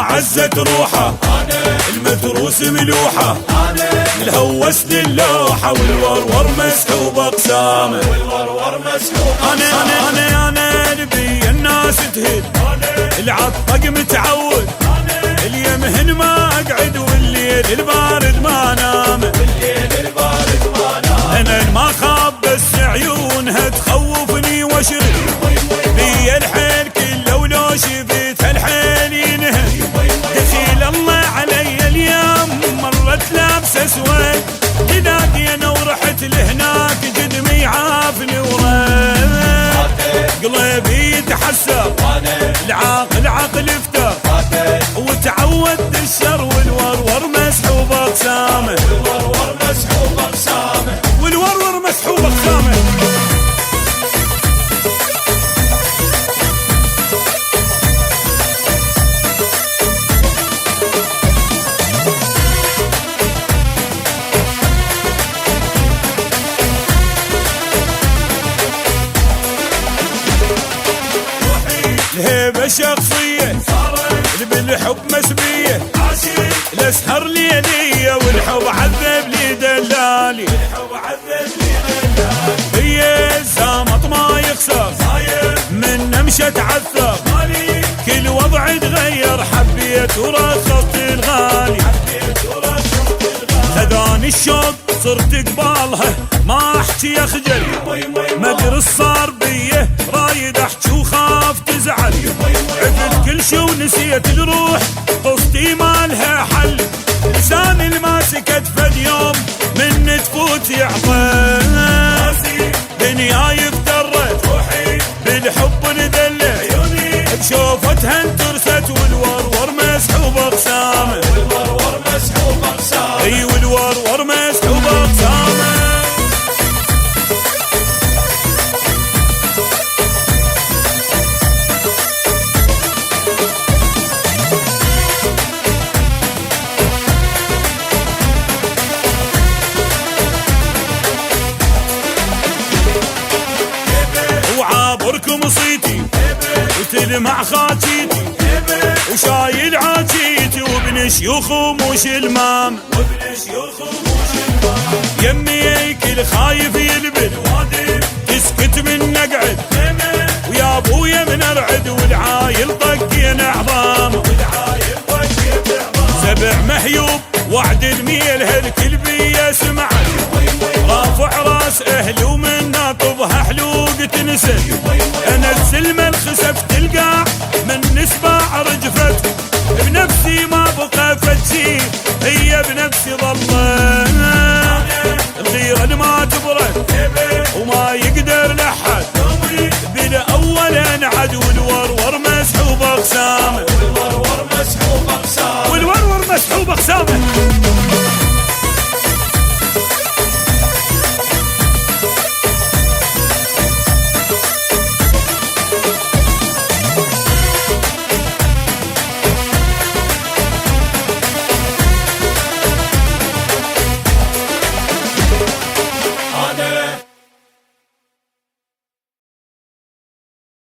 عزت روحه المتروس ملوحه الهوس للوحه والورور مسحوب اقسامه انا نبي الناس تهد العطق متعود اليمهن ما اقعد والليل البارد ما نام انا ما خاب بس عيونها تخوفني واشرد بي الحيل كله ولو شفت الحيل ينهد دخيل الله علي اليوم مرت لابسه اسود تنادي انا ورحت لهناك جدمي عافني ورد قلبي يتحسر العاقل عقل افتر وتعود الشر والورور مسحوب اقسامه والورور مسحوب اقسامه الهيبة شخصية بالحب مسبية الاسهر ليلية والحب عذب لي دلالي هي الزامط ما يخسر من نمشة عثر كل وضع تغير حبيت ورخصت الغالي خذاني الشوق صرت قبالها ما احكي اخجل ما ادري صار بيه رايد احكي وخاف تزعل عفت كل شي ونسيت الروح قصتي ما لها حل لساني الماسكت فد يوم من تفوت يعطل دنياي افترت بالحب ندلت بشوفتها انترست والورور مسحوب اقسامه اي والورور مسحوب اقسامه وعابركم صيتي وتلمع خاتيتي وشايل عاتيتي وابن شيوخ وموش المام يمي كل خايف يلبد تسكت من نقعد ويا ابويا من ارعد والعايل طقين عظام سبع محيوب وعد الميل هالكل بيا سمعت رافع راس اهلي ومن ناطبها حلوق تنسد انا السلمة الخسفت القاع من نسبع رجفت بنفسي ما بقى فتشي هي بنفسي ظلت الغيرة اللي ما تبرد وما يقدر لحد بالاول انعد والورور مسحوب اقسامه والورور مسحوب اقسامه